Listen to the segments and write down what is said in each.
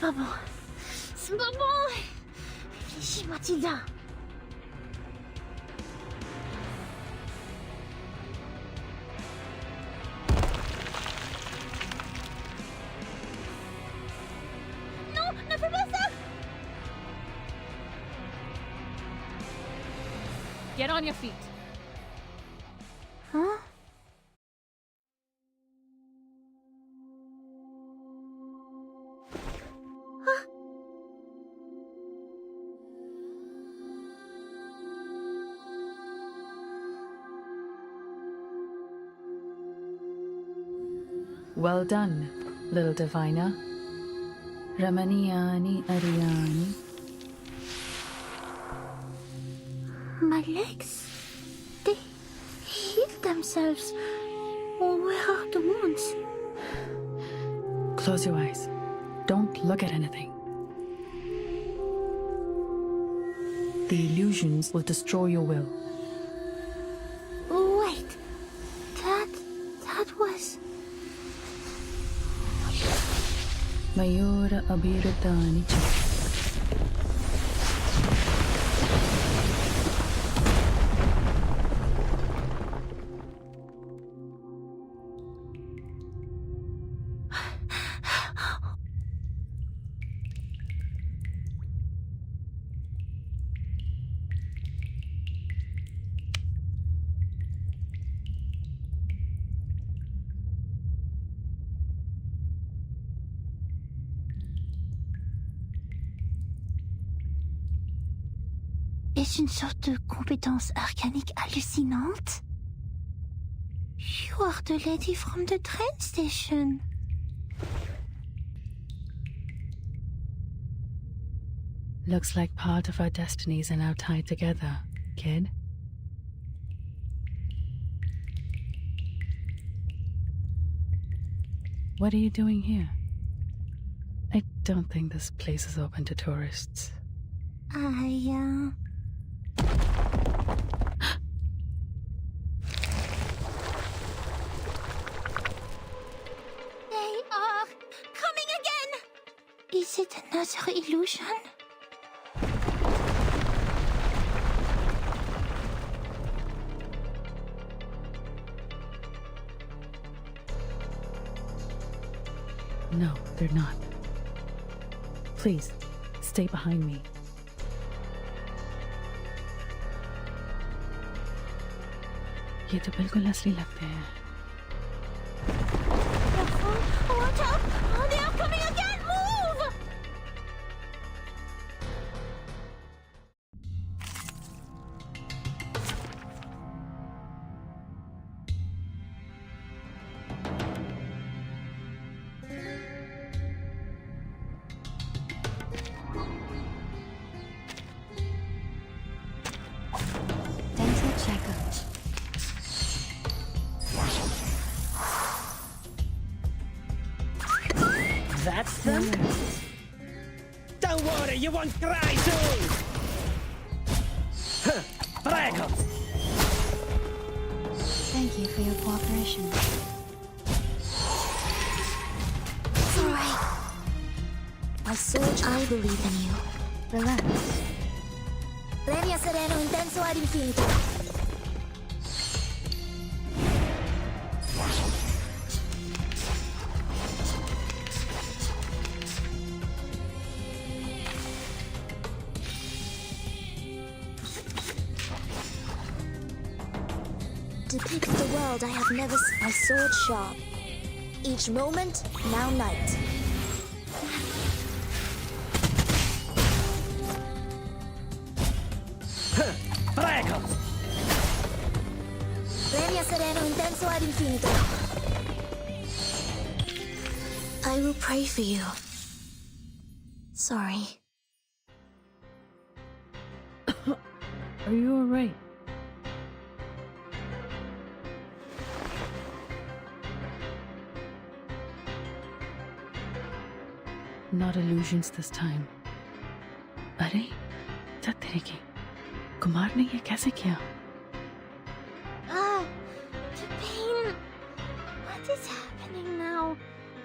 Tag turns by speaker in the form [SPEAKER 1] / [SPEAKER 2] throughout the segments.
[SPEAKER 1] pas bon. C'est pas bon. Réfléchis, Mathilda. Non, ne fais pas ça.
[SPEAKER 2] Get on your feet.
[SPEAKER 1] Hein?
[SPEAKER 3] Well done, little diviner. Ramaniyani Ariani.
[SPEAKER 1] My legs. They healed themselves. Oh, where are the wounds?
[SPEAKER 3] Close your eyes. Don't look at anything. The illusions will destroy your will.
[SPEAKER 1] Wait. That was...
[SPEAKER 3] Mayura Abiratani.
[SPEAKER 1] Est-ce une sorte de compétence arcanique hallucinante? You are the lady from the train station.
[SPEAKER 3] Looks like part of our destinies are now tied together, kid. What are you doing here? I don't think this place is open to tourists.
[SPEAKER 1] They are coming again! Is it another illusion?
[SPEAKER 3] No, they're not. Please, stay behind me. ये तो बिल्कुल असली लगते हैं.
[SPEAKER 1] Watch out! Oh, they are coming again! Move! Dental checkup.
[SPEAKER 4] That's them? Don't worry, you won't cry soon! Prego!
[SPEAKER 1] Thank you for your cooperation. It's alright. I believe in you. Relax.
[SPEAKER 5] Premio sereno intenso ad infinito. Depicts the world I have never seen. My sword sharp. Each moment, now night.
[SPEAKER 4] Prego!
[SPEAKER 5] Premio sereno intenso ad infinito.
[SPEAKER 1] I will pray for you. Sorry.
[SPEAKER 3] Are you alright? Not illusions this time. अरे क्या तेरे की कुमार ने ये कैसे किया?
[SPEAKER 1] The pain. What is happening now?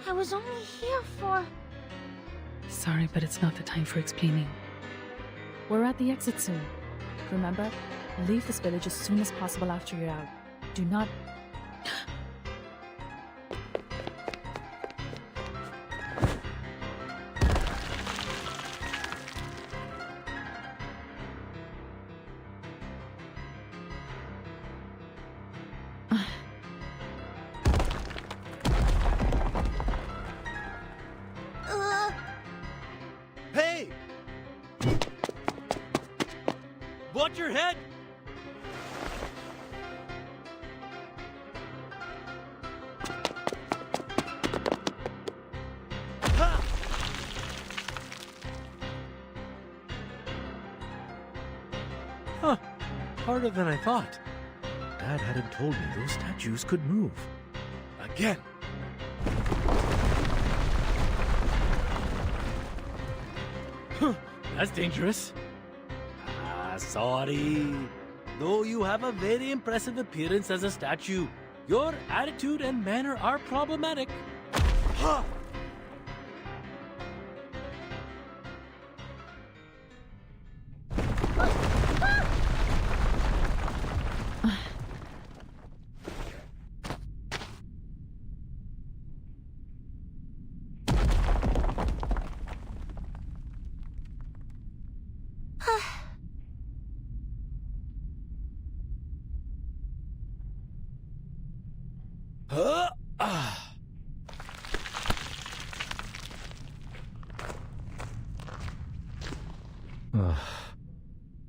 [SPEAKER 1] I was only here for...
[SPEAKER 3] Sorry, but it's not the time for explaining.
[SPEAKER 2] We're at the exit soon. Remember, leave this village as soon as possible after you're out. Do not...
[SPEAKER 6] Hey! Watch your head! Ha! Huh. Harder than I thought. Dad hadn't told me those statues could move. Again. That's dangerous. Sorry. Though you have a very impressive appearance as a statue, your attitude and manner are problematic. Ha!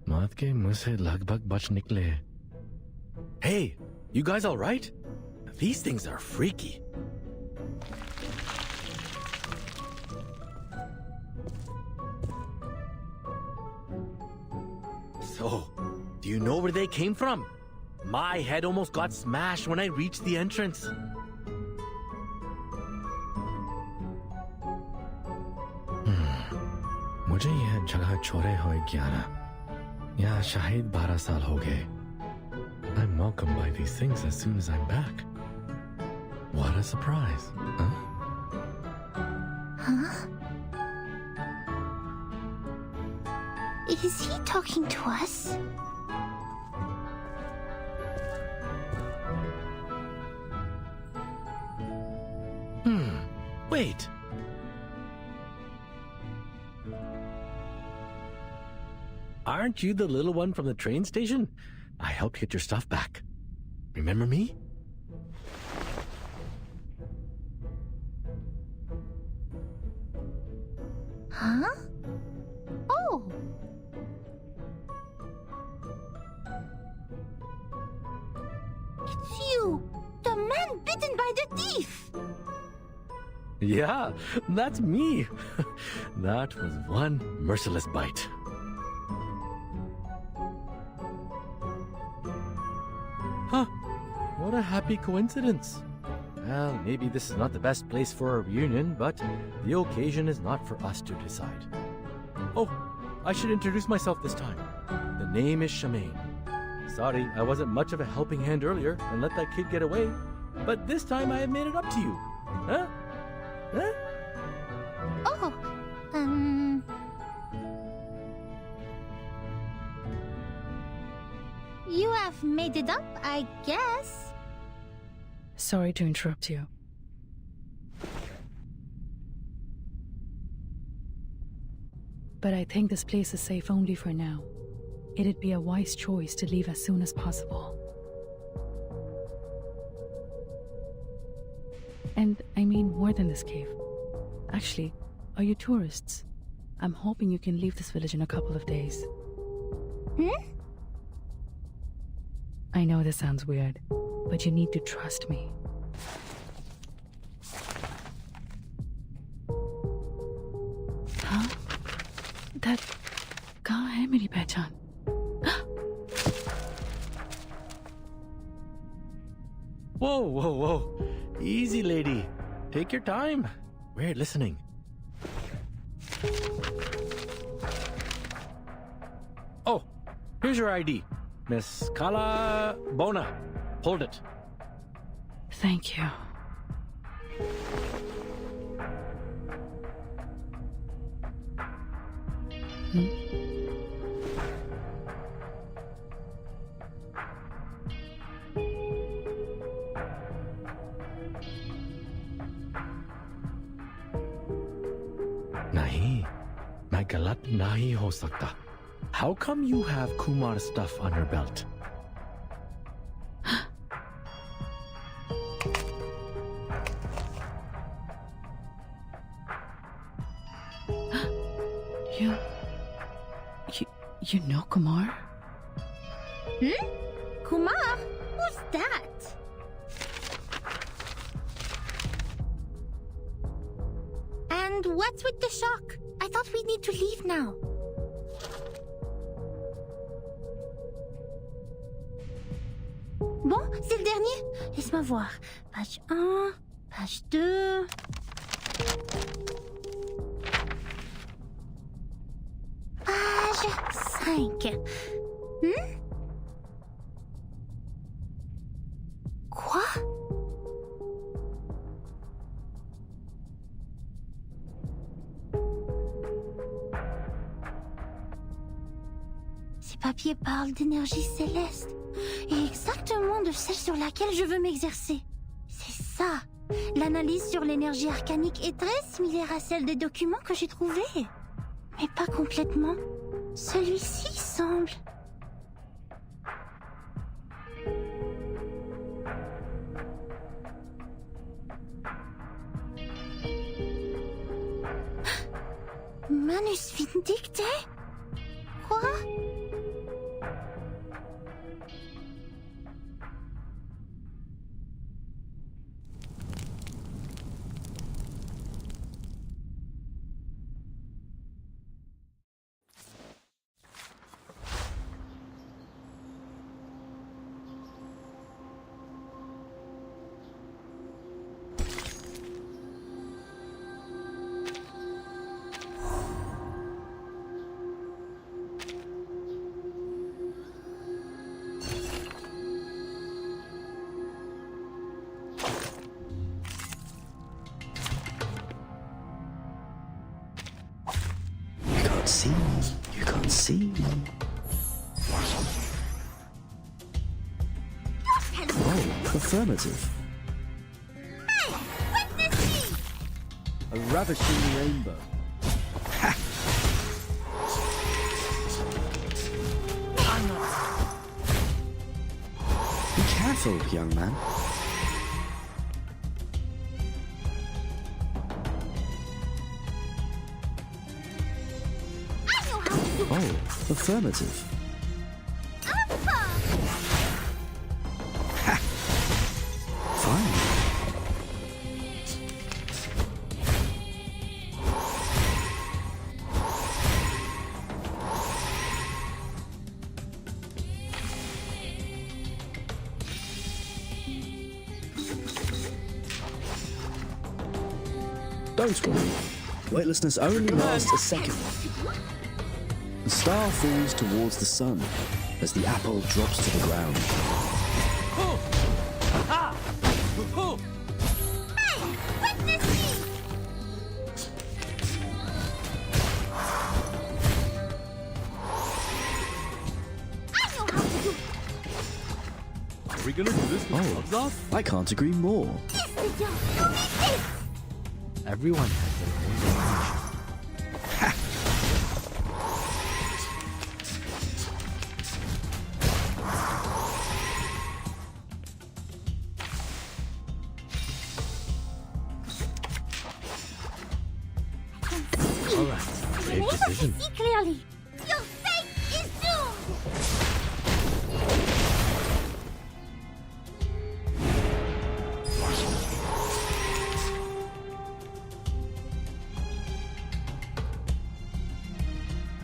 [SPEAKER 6] मौत के मुंह से लगभग बच निकले. Hey, you guys all right? These things are freaky. So, do you know where they came from? My head almost got smashed when I reached the entrance. मुझे यह जगह छोड़े हुए 11 या शायद 12 साल हो गए. I'm welcomed by these things as soon as I'm back. What a surprise, huh?
[SPEAKER 1] Huh? Is he talking to us?
[SPEAKER 6] Wait. Aren't you the little one from the train station? I helped get your stuff back. Remember me?
[SPEAKER 1] Huh? Oh! It's you! The man bitten by the thief!
[SPEAKER 6] Yeah, that's me. That was one merciless bite. Huh. What a happy coincidence. Well, maybe this is not the best place for a reunion, but the occasion is not for us to decide. Oh, I should introduce myself this time. The name is Shamaine. Sorry, I wasn't much of a helping hand earlier and let that kid get away, but this time I have made it up to you. Huh? Huh?
[SPEAKER 1] Oh, You have made it up, I guess.
[SPEAKER 3] Sorry to interrupt you. But I think this place is safe only for now. It'd be a wise choice to leave as soon as possible. And I mean more than this cave. Actually, are you tourists? I'm hoping you can leave this village in a couple of days. I know this sounds weird, but you need to trust me. Huh? That... कहाँ है मेरी पहचान?
[SPEAKER 6] Whoa, whoa, whoa. Easy, lady. Take your time. We're listening. Oh, here's your ID. Miss Kala Bona. Hold it.
[SPEAKER 3] Thank you.
[SPEAKER 6] Nahi, मैं गलत नहीं हो सकता. How come you have Kumar stuff on your belt?
[SPEAKER 3] You know Kumar?
[SPEAKER 1] Kumar? Who's that? And what's with the shock? I thought we need to leave now. Bon, c'est le dernier. Laisse-moi voir. Page 1, page 2... Page 5. Quoi? Ces papiers parlent d'énergie céleste. Et exactement de celle sur laquelle je veux m'exercer. C'est ça. L'analyse sur l'énergie arcanique est très similaire à celle des documents que j'ai trouvés. Mais pas complètement. Celui-ci semble... Manus Vindicte? Quoi?
[SPEAKER 7] See me. You can't see me. Oh, affirmative.
[SPEAKER 1] Hey, witness me!
[SPEAKER 7] A ravishing rainbow. Ha! Be careful, young man. Oh, affirmative. Ha! Fine. Don't worry. Weightlessness only lasts a second. The star falls towards the sun as the apple drops to the ground.
[SPEAKER 1] Hey, witness me! I know how to do it!
[SPEAKER 6] Are we gonna do this with gloves off?
[SPEAKER 7] I can't agree more.
[SPEAKER 1] Yes, Lydia, you need this!
[SPEAKER 6] Everyone has their own definition. All right, brave decision.
[SPEAKER 1] See clearly. Your fate is doomed!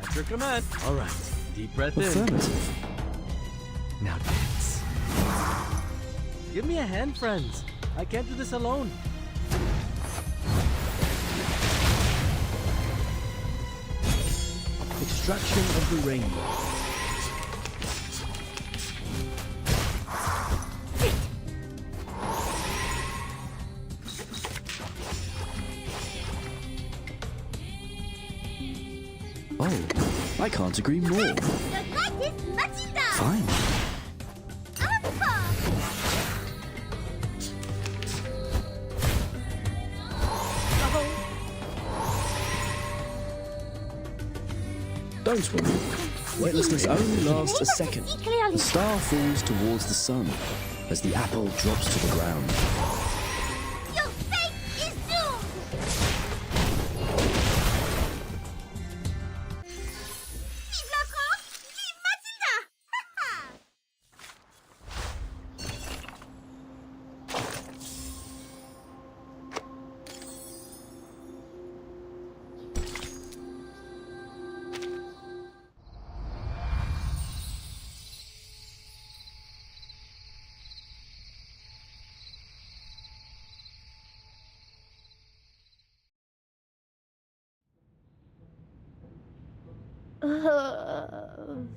[SPEAKER 6] At your command. All right, deep breath in.
[SPEAKER 7] Affirmative.
[SPEAKER 6] Now dance. Give me a hand, friends. I can't do this alone.
[SPEAKER 7] Extraction of the rainbow. Oh, I can't agree more.
[SPEAKER 1] The greatest Matilda!
[SPEAKER 7] Fine. Don't worry. Weightlessness only lasts a second.
[SPEAKER 1] See clearly.
[SPEAKER 7] The star falls towards the sun as the apple drops to the ground.
[SPEAKER 1] Your fate is doomed! Vive la France! Vive Matilda!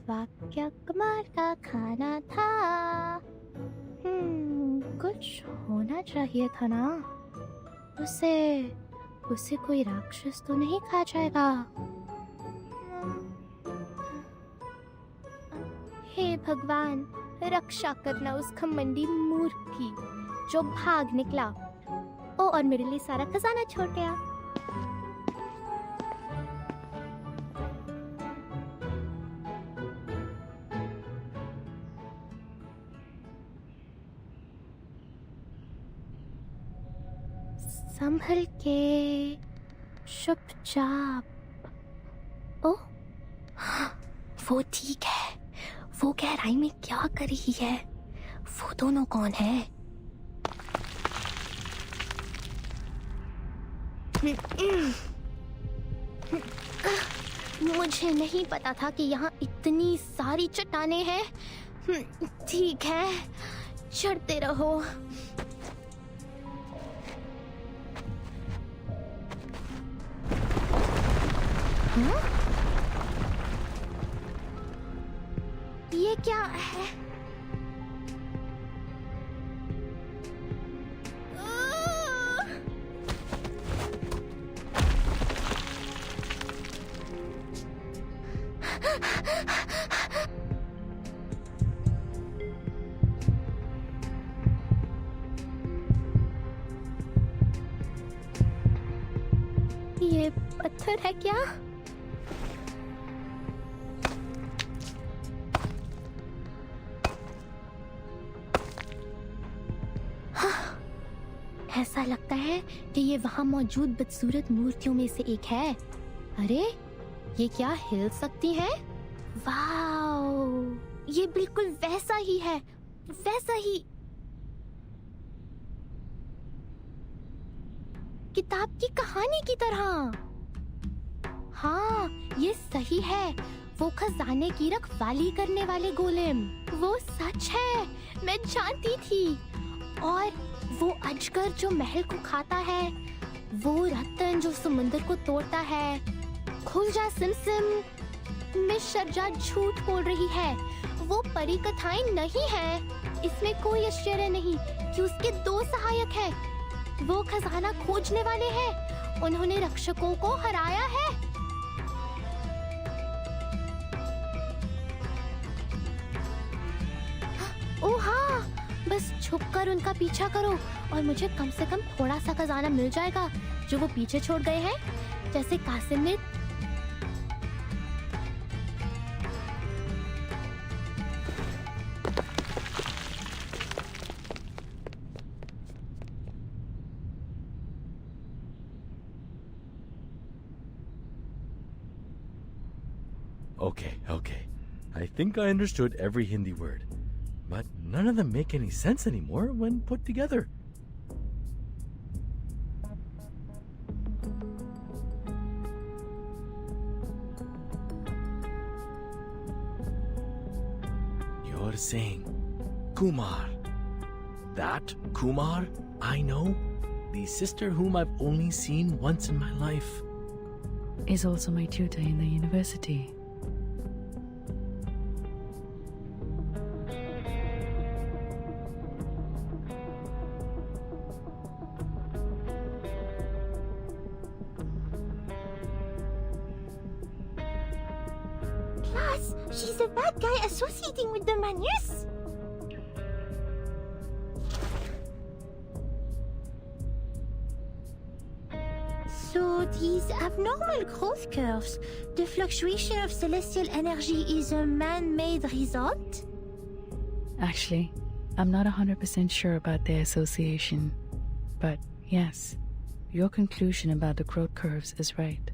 [SPEAKER 8] वाक्य कमाल का खाना था। कुछ होना चाहिए था ना। उसे उसे कोई राक्षस तो नहीं खा जाएगा। हे भगवान, रक्षा करना उस घमंडी मूर्ख की जो भाग निकला। ओ, और मेरे लिए सारा खजाना छोड़ गया। संभल के, चुपचाप। ओ, वो ठीक है। वो गहराई में क्या कर रही है? वो दोनों कौन है? मुझे नहीं पता था कि यहाँ इतनी सारी चट्टानें हैं। ठीक है, चढ़ते रहो। ये क्या है? ये पत्थर है क्या? ऐसा लगता है कि ये वहाँ मौजूद बदसूरत मूर्तियों में से एक है। अरे, ये क्या हिल सकती है? वाओ, ये बिल्कुल वैसा ही है, वैसा ही। किताब की कहानी की तरह। हाँ, ये सही है। वो खजाने की रखवाली करने वाले गोलेम, वो सच है। मैं जानती थी। और वो अजगर जो महल को खाता है, वो रतन जो समुंदर को तोड़ता है। खुल जा सिमसिम, मिस शर्जा झूठ बोल रही है। वो परी कथाएं नहीं है। इसमें कोई आश्चर्य नहीं कि उसके दो सहायक हैं। वो खजाना खोजने वाले हैं। उन्होंने रक्षकों को हराया है। ओह हाँ, बस छुपकर उनका पीछा करो और मुझे कम से कम थोड़ा सा खजाना मिल जाएगा जो वो पीछे छोड़ गए हैं, जैसे कासिम ने।
[SPEAKER 6] Okay. I think I understood every Hindi word. But none of them make any sense anymore when put together. You're saying Kumar. That Kumar I know? The sister whom I've only seen once in my life.
[SPEAKER 3] Is also my tutor in the university.
[SPEAKER 1] Plus, she's a bad guy associating with the Manus. So these abnormal growth curves, the fluctuation of celestial energy is a man-made result?
[SPEAKER 3] Actually, I'm not 100% sure about their association. But yes, your conclusion about the growth curves is right.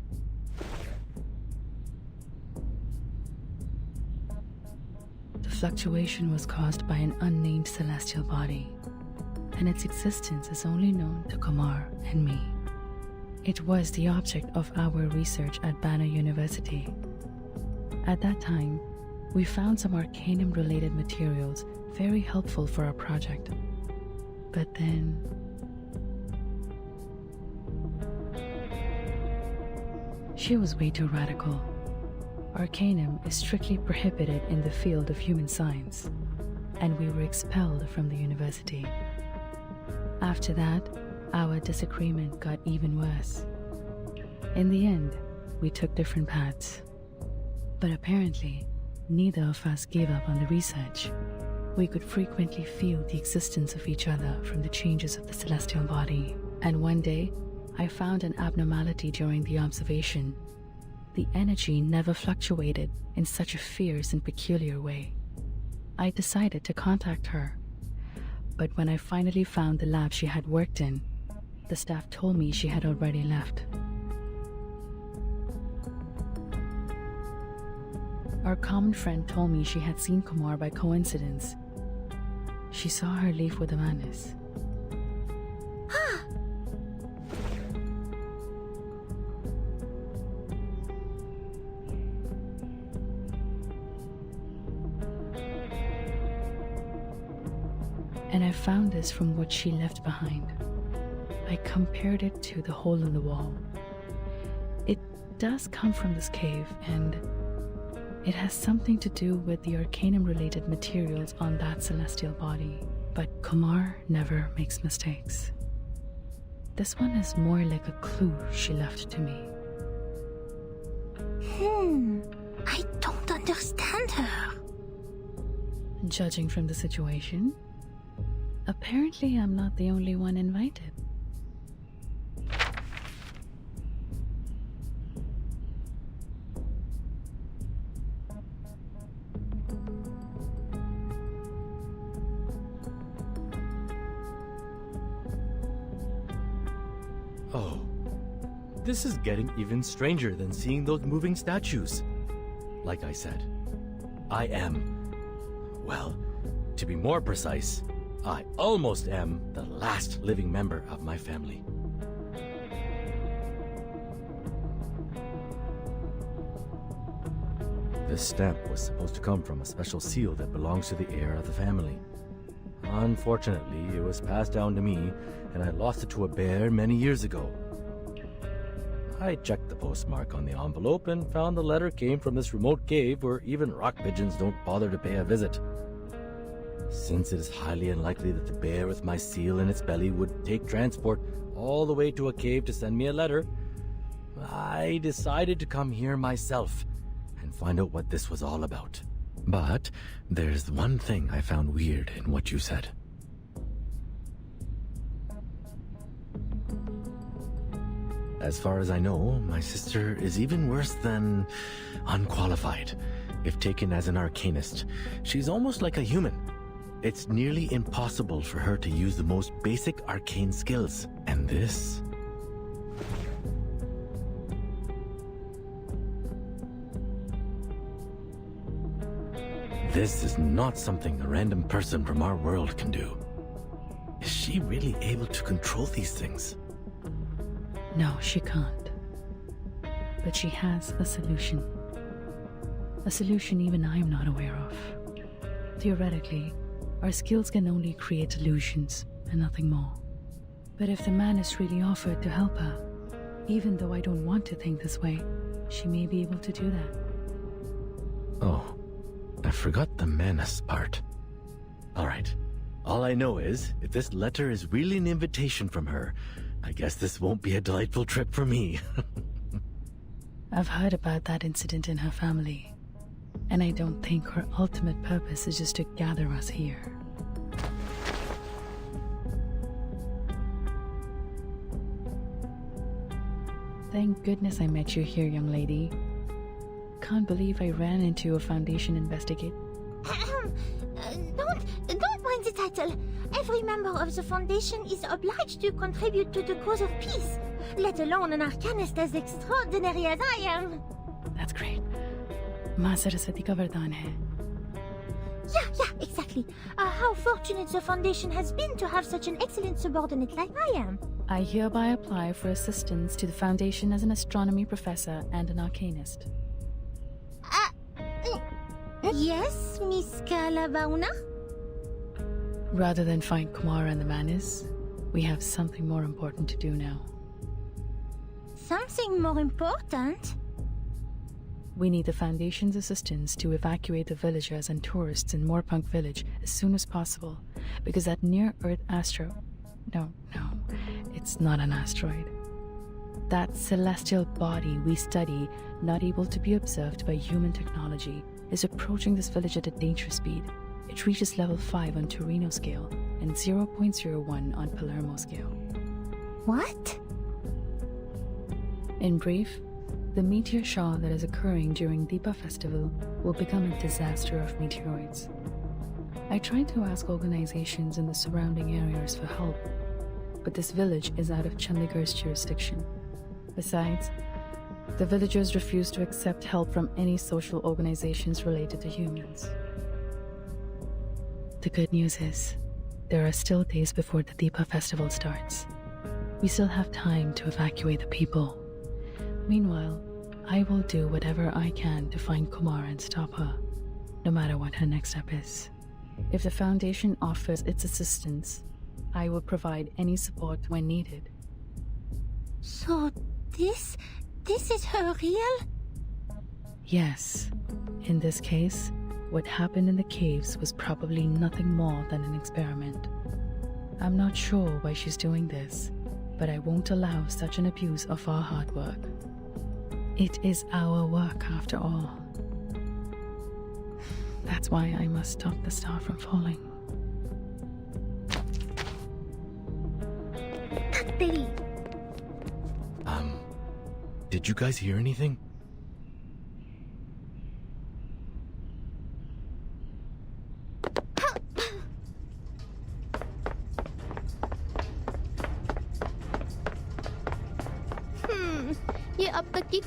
[SPEAKER 3] The fluctuation was caused by an unnamed celestial body, and its existence is only known to Kumar and me. It was the object of our research at Banner University. At that time, we found some Arcanum-related materials very helpful for our project. But then... she was way too radical. Arcanum is strictly prohibited in the field of human science, and we were expelled from the university. After that, our disagreement got even worse. In the end, we took different paths. But apparently, neither of us gave up on the research. We could frequently feel the existence of each other from the changes of the celestial body. And one day, I found an abnormality during the observation. The energy never fluctuated in such a fierce and peculiar way. I decided to contact her. But when I finally found the lab she had worked in, the staff told me she had already left. Our common friend told me she had seen Kumar by coincidence. She saw her leave with Manus. And I found this from what she left behind. I compared it to the hole in the wall. It does come from this cave, and it has something to do with the Arcanum-related materials on that celestial body. But Kumar never makes mistakes. This one is more like a clue she left to me.
[SPEAKER 1] I don't understand her.
[SPEAKER 3] Judging from the situation, apparently I'm not the only one invited.
[SPEAKER 6] Oh, this is getting even stranger than seeing those moving statues. Like I said, I am, well, to be more precise, I almost am the last living member of my family. This stamp was supposed to come from a special seal that belongs to the heir of the family. Unfortunately, it was passed down to me, and I lost it to a bear many years ago. I checked the postmark on the envelope and found the letter came from this remote cave where even rock pigeons don't bother to pay a visit. Since it is highly unlikely that the bear with my seal in its belly would take transport all the way to a cave to send me a letter, I decided to come here myself and find out what this was all about. But there's one thing I found weird in what you said. As far as I know, my sister is even worse than unqualified. If taken as an arcanist, she's almost like a human. It's nearly impossible for her to use the most basic arcane skills. And this... this is not something a random person from our world can do. Is she really able to control these things?
[SPEAKER 3] No, she can't. But she has a solution. A solution even I'm not aware of. Theoretically, our skills can only create illusions and nothing more. But if the man is really offered to help her, even though I don't want to think this way, she may be able to do that.
[SPEAKER 6] Oh, I forgot the Manus part. Alright, all I know is, if this letter is really an invitation from her, I guess this won't be a delightful trip for me.
[SPEAKER 3] I've heard about that incident in her family. And I don't think her ultimate purpose is just to gather us here. Thank goodness I met you here, young lady. Can't believe I ran into a Foundation investigate.
[SPEAKER 1] Don't mind the title. Every member of the Foundation is obliged to contribute to the cause of peace, let alone an arcanist as extraordinary as I am.
[SPEAKER 3] That's great. माँ सरस्वती का वरदान है.
[SPEAKER 1] Yeah, exactly. How fortunate the Foundation has been to have such an excellent subordinate like I am.
[SPEAKER 3] I hereby apply for assistance to the Foundation as an astronomy professor and an arcanist.
[SPEAKER 1] Yes, Miss Calabauna?
[SPEAKER 3] Rather than find Kumara and the Manis, we have something more important to do now.
[SPEAKER 1] Something more important?
[SPEAKER 3] We need the Foundation's assistance to evacuate the villagers and tourists in Moorpunk village as soon as possible, because that near-Earth No, it's not an asteroid. That celestial body we study, not able to be observed by human technology, is approaching this village at a dangerous speed. It reaches level 5 on Torino scale and 0.01 on Palermo scale.
[SPEAKER 1] What?
[SPEAKER 3] In brief, the meteor shower that is occurring during Deepa festival will become a disaster of meteoroids. I tried to ask organizations in the surrounding areas for help, but this village is out of Chandigarh's jurisdiction. Besides, the villagers refuse to accept help from any social organizations related to humans. The good news is, there are still days before the Deepa festival starts. We still have time to evacuate the people. Meanwhile, I will do whatever I can to find Kumara and stop her, no matter what her next step is. If the Foundation offers its assistance, I will provide any support when needed.
[SPEAKER 1] So, this is her real?
[SPEAKER 3] Yes. In this case, what happened in the caves was probably nothing more than an experiment. I'm not sure why she's doing this, but I won't allow such an abuse of our hard work. It is our work after all. That's why I must stop the star from falling.
[SPEAKER 6] Did you guys hear anything?
[SPEAKER 8] ये अब तक की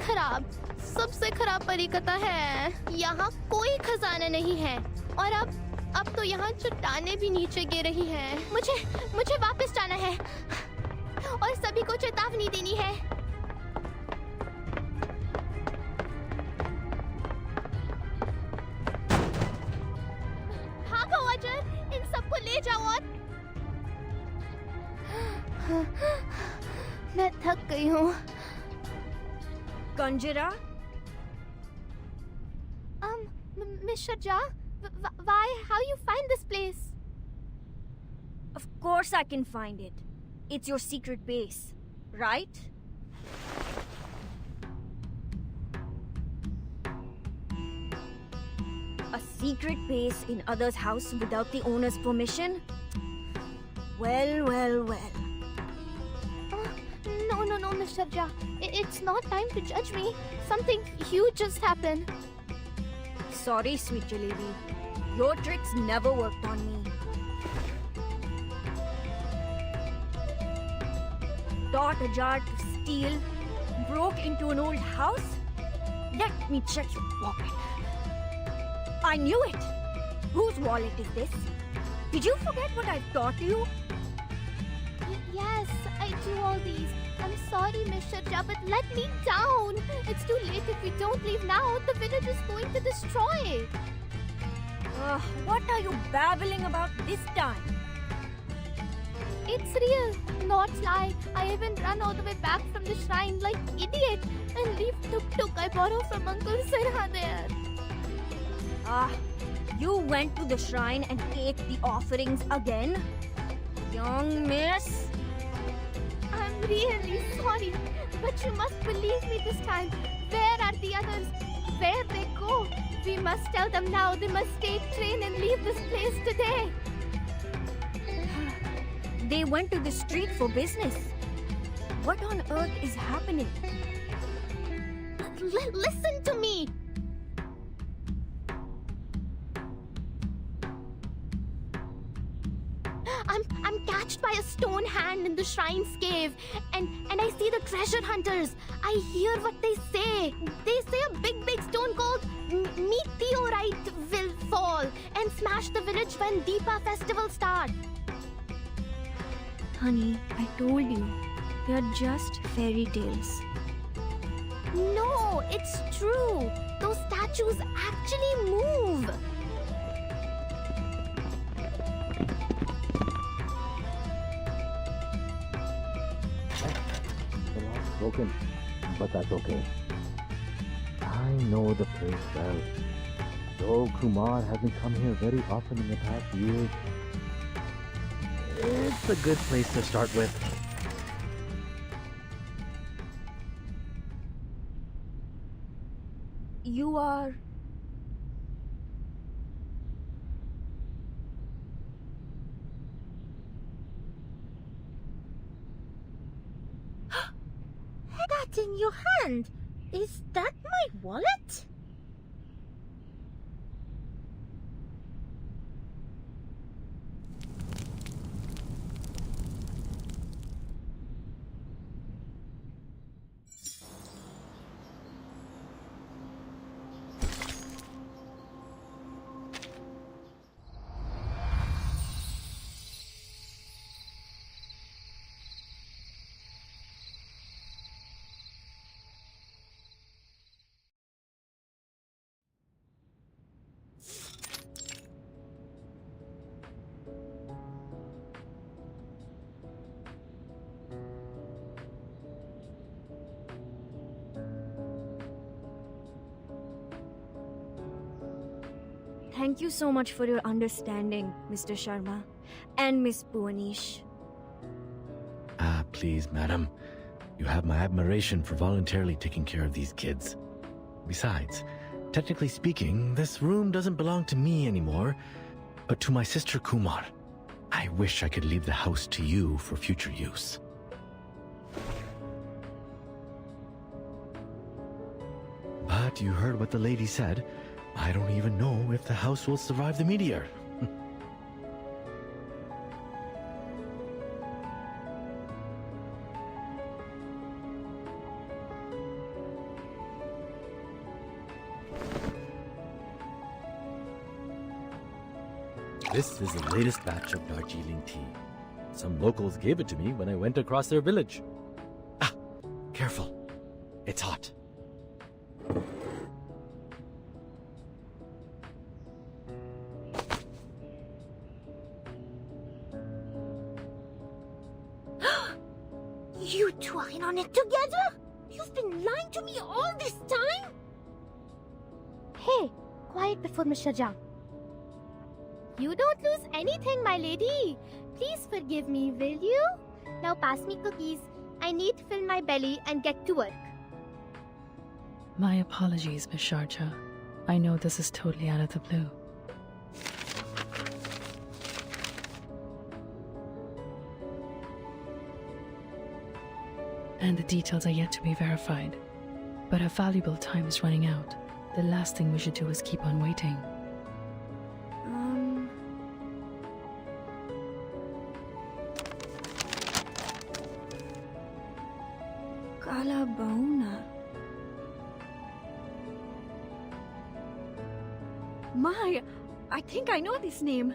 [SPEAKER 8] सबसे खराब परिकथा है। यहाँ कोई खजाना नहीं है और अब तो यहाँ चट्टानें भी नीचे गिर रही हैं। मुझे वापस जाना है और सभी को चेतावनी देनी है। भागो अजर, इन सबको ले जाओ और मैं थक गई हूँ।
[SPEAKER 9] Conjurer?
[SPEAKER 8] Miss Sharja, why? How you find this place?
[SPEAKER 9] Of course I can find it. It's your secret base, right? A secret base in others' house without the owner's permission? Well.
[SPEAKER 8] No, Miss Sharja. It's not time to judge me. Something huge just happened.
[SPEAKER 9] Sorry, sweet Jalebi. Your tricks never worked on me. Taught Ajar to steal, broke into an old house? Let me check your pocket. I knew it! Whose wallet is this? Did you forget what I've taught you?
[SPEAKER 8] Yes, I do all these. I'm sorry, Miss Sharja, but let me down. It's too late. If we don't leave now, the village is going to destroy.
[SPEAKER 9] What are you babbling about this time?
[SPEAKER 8] It's real, not lie. I even run all the way back from the shrine like idiot and leave tuk-tuk I borrow from Uncle Sirha there.
[SPEAKER 9] You went to the shrine and ate the offerings again? Young miss?
[SPEAKER 8] I'm really sorry, but you must believe me this time. Where are the others? Where they go? We must tell them now. They must take train and leave this place today.
[SPEAKER 9] They went to the street for business. What on earth is happening?
[SPEAKER 8] Listen to me. I'm catched by a stone hand in the shrine's cave, and I see the treasure hunters. I hear what they say. They say a big stone called meteorite will fall and smash the village when Deepa festival starts.
[SPEAKER 9] Honey, I told you, they are just fairy tales.
[SPEAKER 8] No, it's true. Those statues actually move.
[SPEAKER 6] The lock is broken, but that's okay. I know the place well. Though Kumar hasn't come here very often in the past years, it's a good place to start with.
[SPEAKER 9] You are...
[SPEAKER 1] That in your hand? Is that my wallet?
[SPEAKER 9] Thank you so much for your understanding, Mr. Sharma and Miss Bhuwanish.
[SPEAKER 6] Ah, please, madam. You have my admiration for voluntarily taking care of these kids. Besides, technically speaking, this room doesn't belong to me anymore, but to my sister Kumar. I wish I could leave the house to you for future use. But you heard what the lady said. I don't even know if the house will survive the meteor. This is the latest batch of Darjeeling tea. Some locals gave it to me when I went across their village. Ah, careful. It's hot.
[SPEAKER 1] You two are in on it together? You've been lying to me all this time?
[SPEAKER 8] Hey, quiet before Mr. Jha. You don't lose anything, my lady. Please forgive me, will you? Now pass me cookies. I need to fill my belly and get to work.
[SPEAKER 3] My apologies, Miss Sharcha. I know this is totally out of the blue. And the details are yet to be verified. But our valuable time is running out. The last thing we should do is keep on waiting.
[SPEAKER 9] Kala Bauna. My, I think I know this name.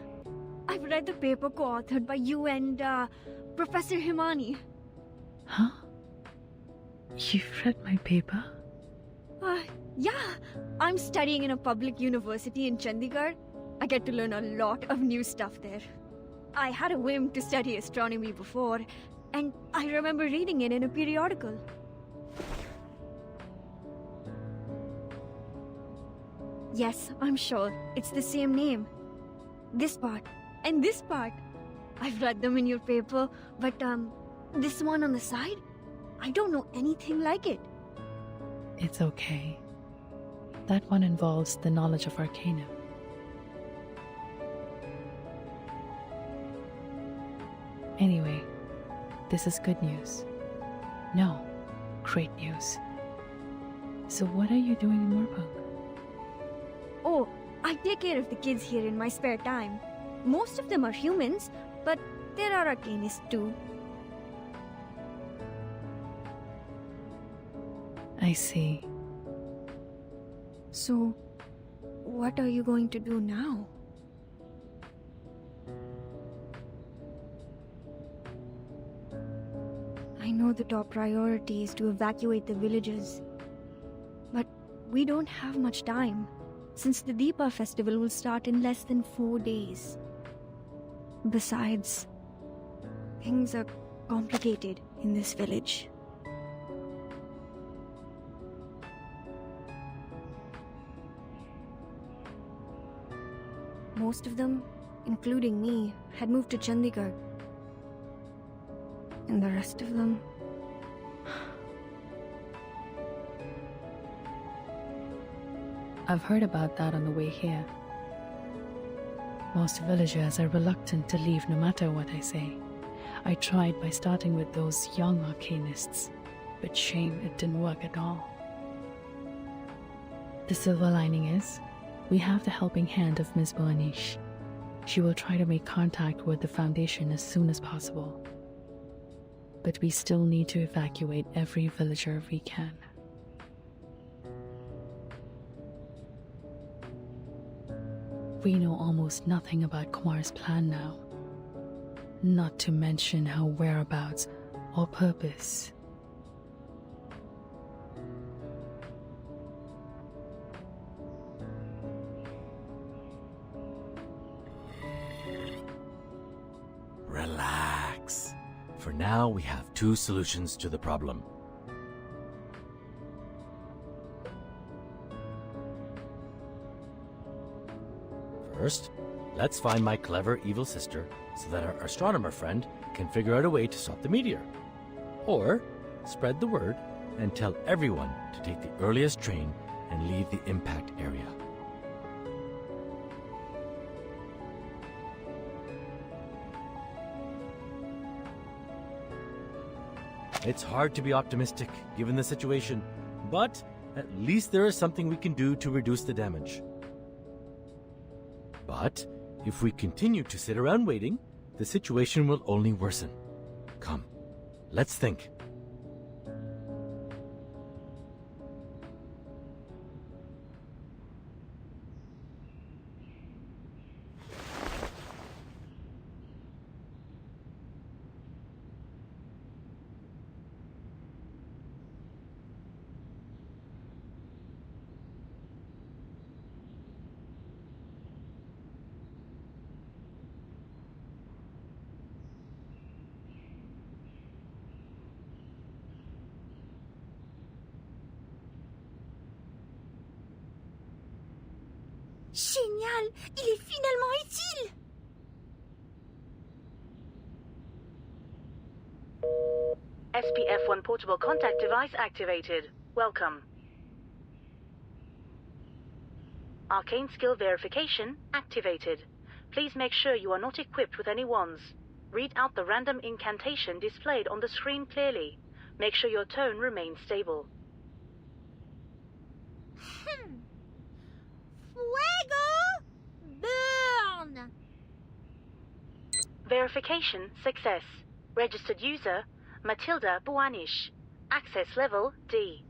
[SPEAKER 9] I've read the paper co-authored by you and Professor Himani.
[SPEAKER 3] Huh? You've read my paper?
[SPEAKER 9] Yeah, I'm studying in a public university in Chandigarh. I get to learn a lot of new stuff there. I had a whim to study astronomy before, and I remember reading it in a periodical. Yes, I'm sure. It's the same name. This part, and this part. I've read them in your paper, but this one on the side? I don't know anything like it.
[SPEAKER 3] It's okay. That one involves the knowledge of Arcanum. Anyway, this is good news. No, great news. So what are you doing in Moorpunk?
[SPEAKER 9] Oh, I take care of the kids here in my spare time. Most of them are humans, but there are Arcanists too.
[SPEAKER 3] I see.
[SPEAKER 9] So, what are you going to do now? I know the top priority is to evacuate the villages. But we don't have much time, since the Deepa festival will start in less than 4 days. Besides, things are complicated in this village. Most of them, including me, had moved to Chandigarh. And the rest of them...
[SPEAKER 3] I've heard about that on the way here. Most villagers are reluctant to leave no matter what I say. I tried by starting with those young Arcanists, but shame it didn't work at all. The silver lining is, we have the helping hand of Ms. Boanish. She will try to make contact with the Foundation as soon as possible. But we still need to evacuate every villager we can. We know almost nothing about Kumar's plan now. Not to mention her whereabouts or purpose.
[SPEAKER 6] Relax. For now, we have 2 solutions to the problem. First, let's find my clever evil sister so that our astronomer friend can figure out a way to stop the meteor. Or, spread the word and tell everyone to take the earliest train and leave the impact area. It's hard to be optimistic given the situation, but at least there is something we can do to reduce the damage. But if we continue to sit around waiting, the situation will only worsen. Come, let's think.
[SPEAKER 1] Génial! Il est finalement utile!
[SPEAKER 10] SPF-1 portable contact device activated. Welcome. Arcane skill verification activated. Please make sure you are not equipped with any wands. Read out the random incantation displayed on the screen clearly. Make sure your tone remains stable.
[SPEAKER 1] Fuego! Burn!
[SPEAKER 10] Verification success. Registered user, Matilda Boanish. Access level D.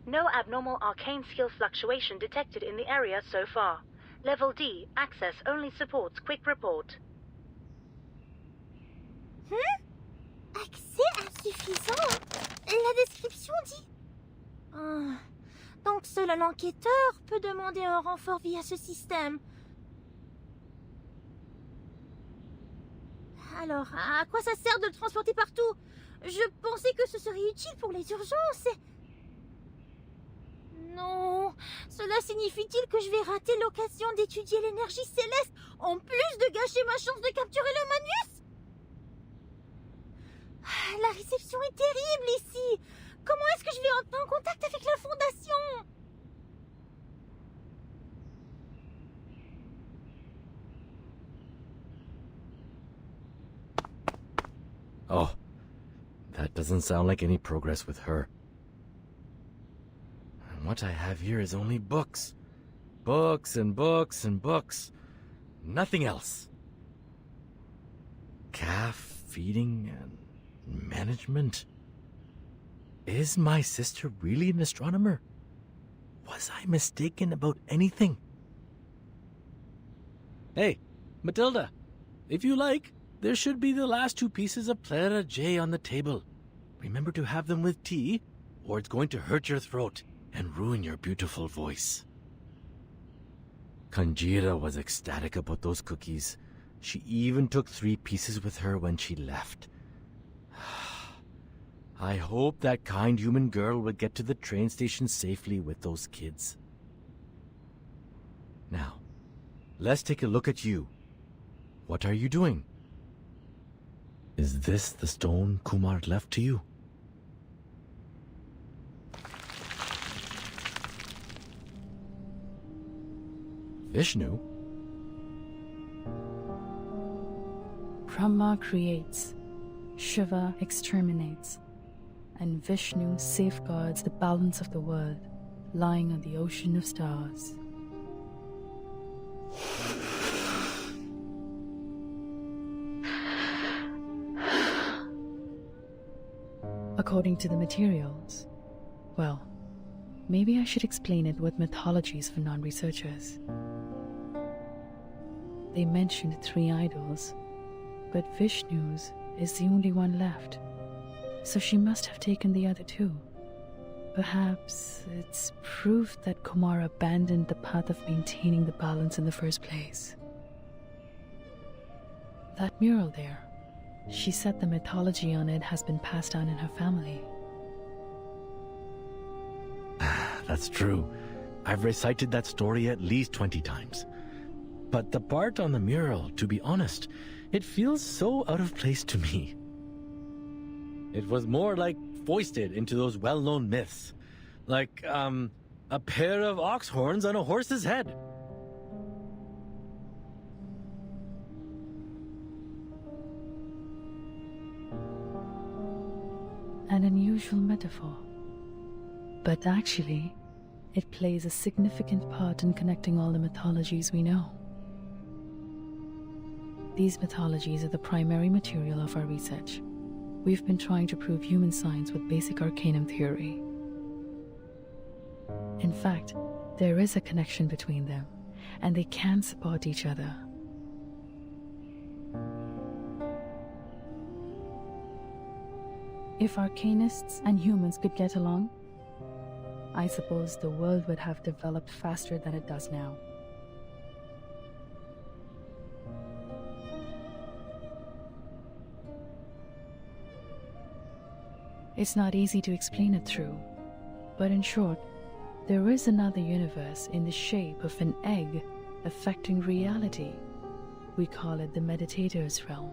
[SPEAKER 10] No abnormal arcane skill fluctuation detected in the area so far. Level D, access only supports quick report.
[SPEAKER 1] Accès insuffisant? La description dit... donc seul un enquêteur peut demander un renfort via ce système. Alors, à quoi ça sert de le transporter partout? Je pensais que ce serait utile pour les urgences. Non, cela signifie-t-il que je vais rater l'occasion d'étudier l'énergie céleste, en plus de gâcher ma chance de capturer le Manius? La réception est terrible ici. Comment est-ce que je vais entrer en contact avec la Fondation?
[SPEAKER 6] Doesn't sound like any progress with her. And what I have here is only books. Books and books and books. Nothing else. Calf feeding and management. Is my sister really an astronomer? Was I mistaken about anything? Hey, Matilda, if you like, there should be the last 2 pieces of Plera J on the table. Remember to have them with tea, or it's going to hurt your throat and ruin your beautiful voice. Kanjira was ecstatic about those cookies. She even took 3 pieces with her when she left. I hope that kind human girl will get to the train station safely with those kids. Now, let's take a look at you. What are you doing? Is this the stone Kumar left to you? Vishnu?
[SPEAKER 3] Brahma creates, Shiva exterminates, and Vishnu safeguards the balance of the world, lying on the ocean of stars. According to the materials, well, maybe I should explain it with mythologies for non-researchers. They mentioned 3 idols, but Vishnu's is the only one left, so she must have taken the other 2. Perhaps it's proof that Kumar abandoned the path of maintaining the balance in the first place. That mural there, she said the mythology on it has been passed down in her family.
[SPEAKER 6] That's true. I've recited that story at least 20 times. But the part on the mural, to be honest, it feels so out of place to me. It was more like foisted into those well-known myths. Like, a pair of ox horns on a horse's head.
[SPEAKER 3] An unusual metaphor. But actually, it plays a significant part in connecting all the mythologies we know. These mythologies are the primary material of our research. We've been trying to prove human science with basic arcanum theory. In fact, there is a connection between them, and they can support each other. If arcanists and humans could get along, I suppose the world would have developed faster than it does now. It's not easy to explain it through, but in short, there is another universe in the shape of an egg affecting reality. We call it the meditator's realm.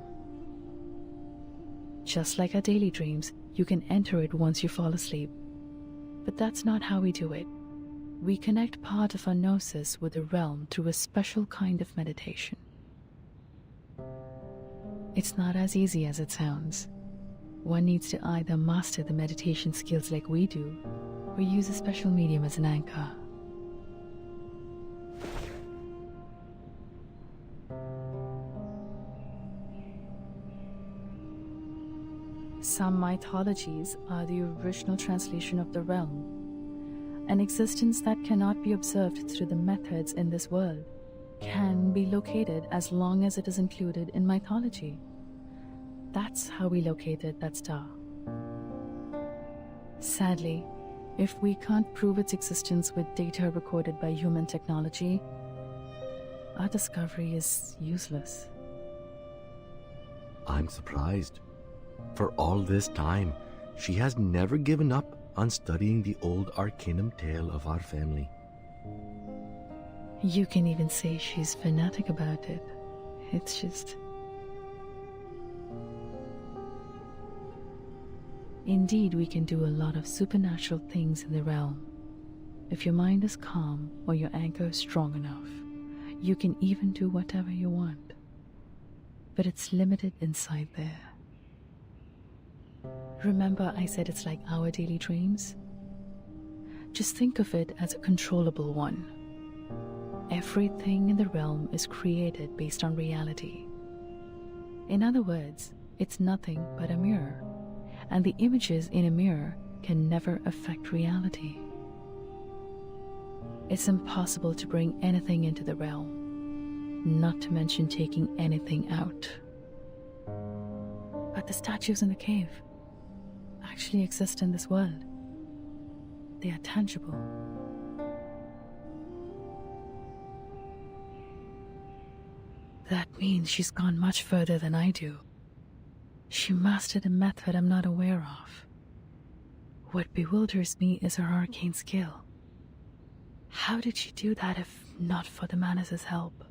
[SPEAKER 3] Just like our daily dreams, you can enter it once you fall asleep. But that's not how we do it. We connect part of our gnosis with the realm through a special kind of meditation. It's not as easy as it sounds. One needs to either master the meditation skills like we do, or use a special medium as an anchor. Some mythologies are the original translation of the realm. An existence that cannot be observed through the methods in this world can be located as long as it is included in mythology. That's how we located that star. Sadly, if we can't prove its existence with data recorded by human technology, our discovery is useless.
[SPEAKER 6] I'm surprised. For all this time, she has never given up on studying the old arcanum tale of our family.
[SPEAKER 3] You can even say she's fanatic about it. It's just... Indeed, we can do a lot of supernatural things in the realm. If your mind is calm or your anchor is strong enough, you can even do whatever you want. But it's limited inside there. Remember I said it's like our daily dreams? Just think of it as a controllable one. Everything in the realm is created based on reality. In other words, it's nothing but a mirror, and the images in a mirror can never affect reality. It's impossible to bring anything into the realm, not to mention taking anything out. But the statues in the cave actually exist in this world. They are tangible. That means she's gone much further than I do. She mastered a method I'm not aware of. What bewilders me is her arcane skill. How did she do that if not for the Manus' help?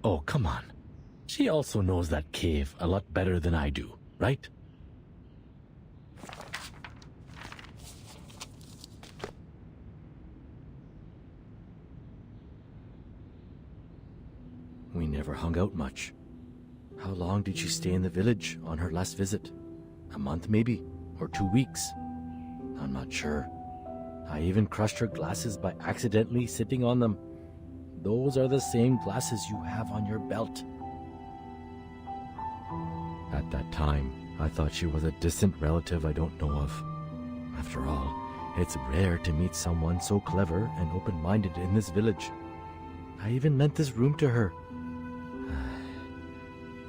[SPEAKER 6] Oh, come on. She also knows that cave a lot better than I do, right? We never hung out much. How long did she stay in the village on her last visit? A month maybe? Or 2 weeks? I'm not sure. I even crushed her glasses by accidentally sitting on them. Those are the same glasses you have on your belt. At that time, I thought she was a distant relative I don't know of. After all, it's rare to meet someone so clever and open-minded in this village. I even lent this room to her.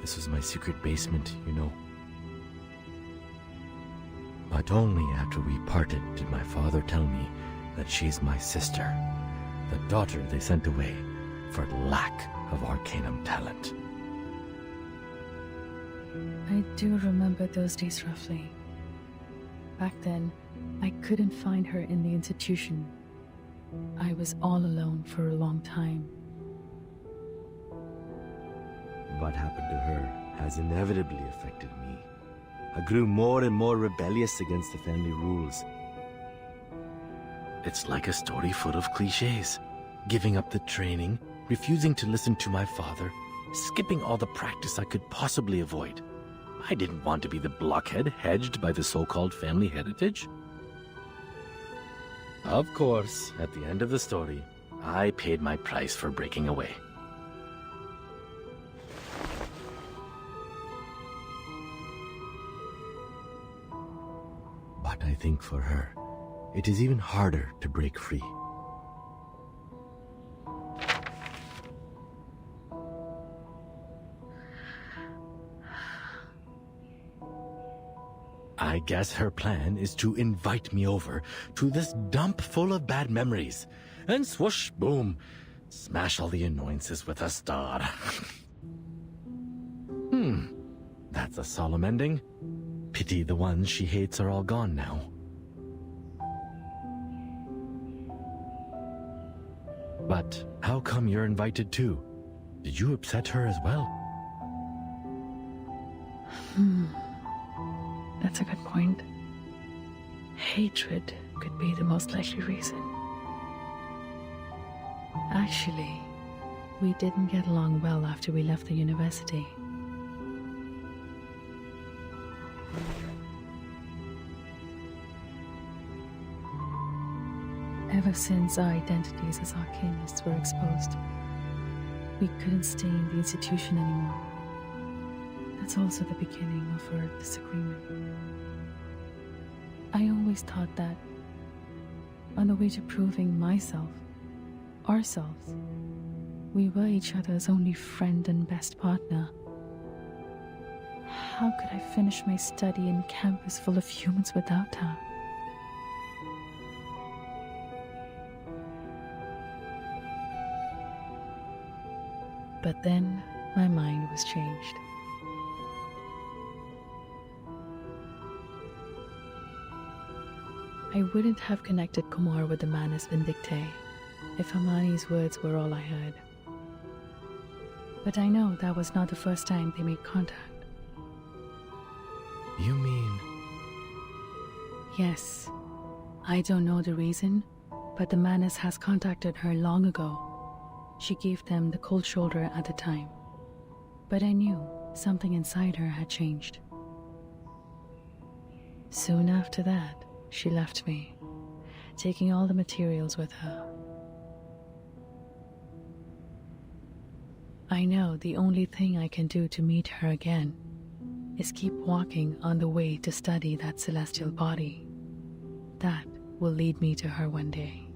[SPEAKER 6] This was my secret basement, you know. But only after we parted did my father tell me that she's my sister, the daughter they sent away for lack of Arcanum talent.
[SPEAKER 3] I do remember those days roughly. Back then, I couldn't find her in the institution. I was all alone for a long time.
[SPEAKER 11] What happened to her has inevitably affected me. I grew more and more rebellious against the family rules.
[SPEAKER 6] It's like a story full of cliches. Giving up the training, refusing to listen to my father, skipping all the practice I could possibly avoid. I didn't want to be the blockhead hedged by the so-called family heritage. Of course, at the end of the story, I paid my price for breaking away. But I think for her, it is even harder to break free. I guess her plan is to invite me over to this dump full of bad memories, and swoosh, boom, smash all the annoyances with a star. That's a solemn ending. Pity the ones she hates are all gone now. But how come you're invited too? Did you upset her as well?
[SPEAKER 3] That's a good point. Hatred could be the most likely reason. Actually, we didn't get along well after we left the university. Ever since our identities as arcanists were exposed, we couldn't stay in the institution anymore. That's also the beginning of our disagreement. I always thought that, on the way to proving myself, ourselves, we were each other's only friend and best partner. How could I finish my study in campus full of humans without her? But then, my mind was changed. I wouldn't have connected Kumar with the Manus Vindictae if Amani's words were all I heard. But I know that was not the first time they made contact.
[SPEAKER 6] You mean...
[SPEAKER 3] Yes. I don't know the reason, but the Manus has contacted her long ago. She gave them the cold shoulder at the time. But I knew something inside her had changed. Soon after that, she left me, taking all the materials with her. I know the only thing I can do to meet her again is keep walking on the way to study that celestial body. That will lead me to her one day.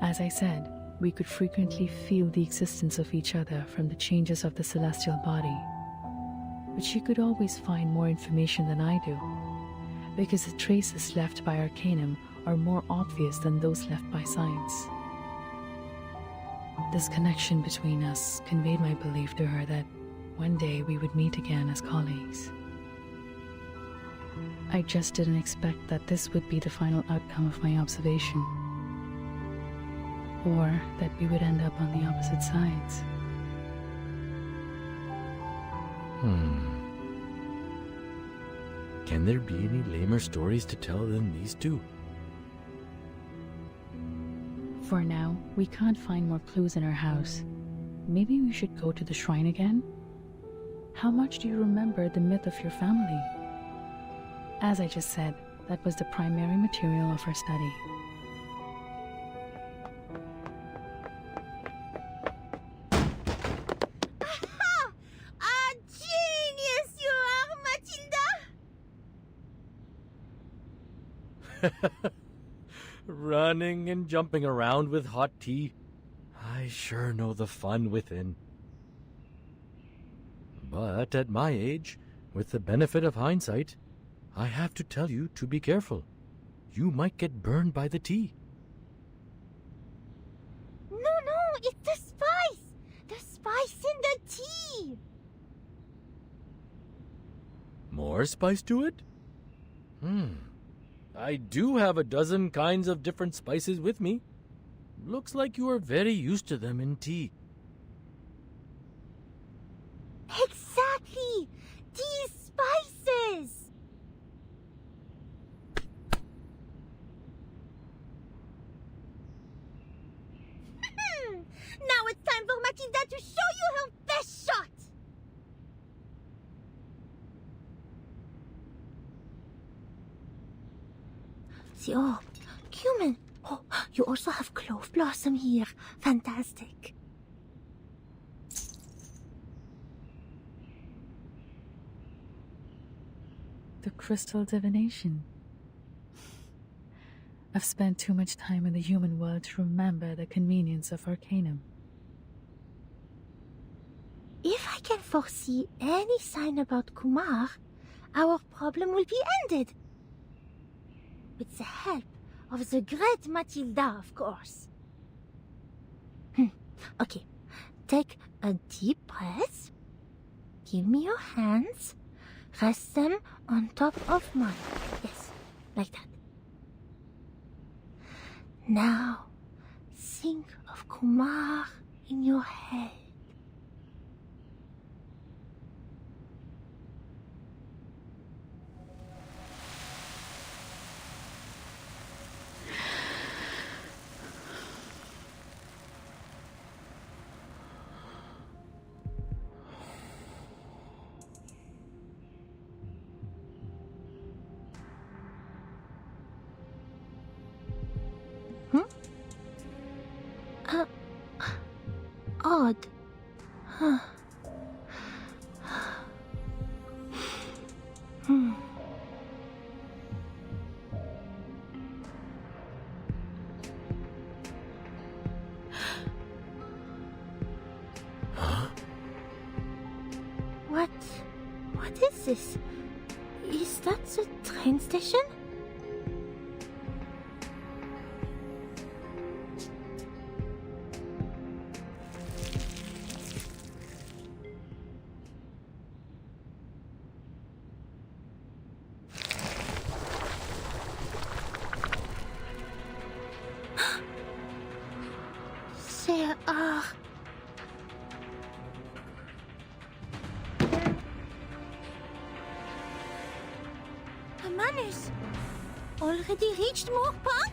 [SPEAKER 3] As I said, we could frequently feel the existence of each other from the changes of the celestial body. But she could always find more information than I do, because the traces left by Arcanum are more obvious than those left by science. This connection between us conveyed my belief to her that one day we would meet again as colleagues. I just didn't expect that this would be the final outcome of my observation, or that we would end up on the opposite sides.
[SPEAKER 6] Can there be any lamer stories to tell than these two?
[SPEAKER 3] For now, we can't find more clues in her house. Maybe we should go to the shrine again? How much do you remember the myth of your family? As I just said, that was the primary material of our study.
[SPEAKER 1] A genius you are, Matilda!
[SPEAKER 6] Running and jumping around with hot tea. I sure know the fun within. But at my age, with the benefit of hindsight, I have to tell you to be careful. You might get burned by the tea.
[SPEAKER 1] No, it's the spice! The spice in the tea!
[SPEAKER 6] More spice to it? I do have a dozen kinds of different spices with me. Looks like you are very used to them in tea.
[SPEAKER 1] Exactly! Tea spices! Now it's time for Matilda to show you her best shot! See, oh, cumin. Oh, you also have clove blossom here. Fantastic.
[SPEAKER 3] The crystal divination. I've spent too much time in the human world to remember the convenience of Arcanum.
[SPEAKER 1] If I can foresee any sign about Kumar, our problem will be ended. With the help of the great Matilda, of course. Okay, take a deep breath. Give me your hands. Rest them on top of mine. Yes, like that. Now, think of Kumar in your head. Odd. Huh. What is this? Is that the train station? There are... Manus! Already reached Moorpark?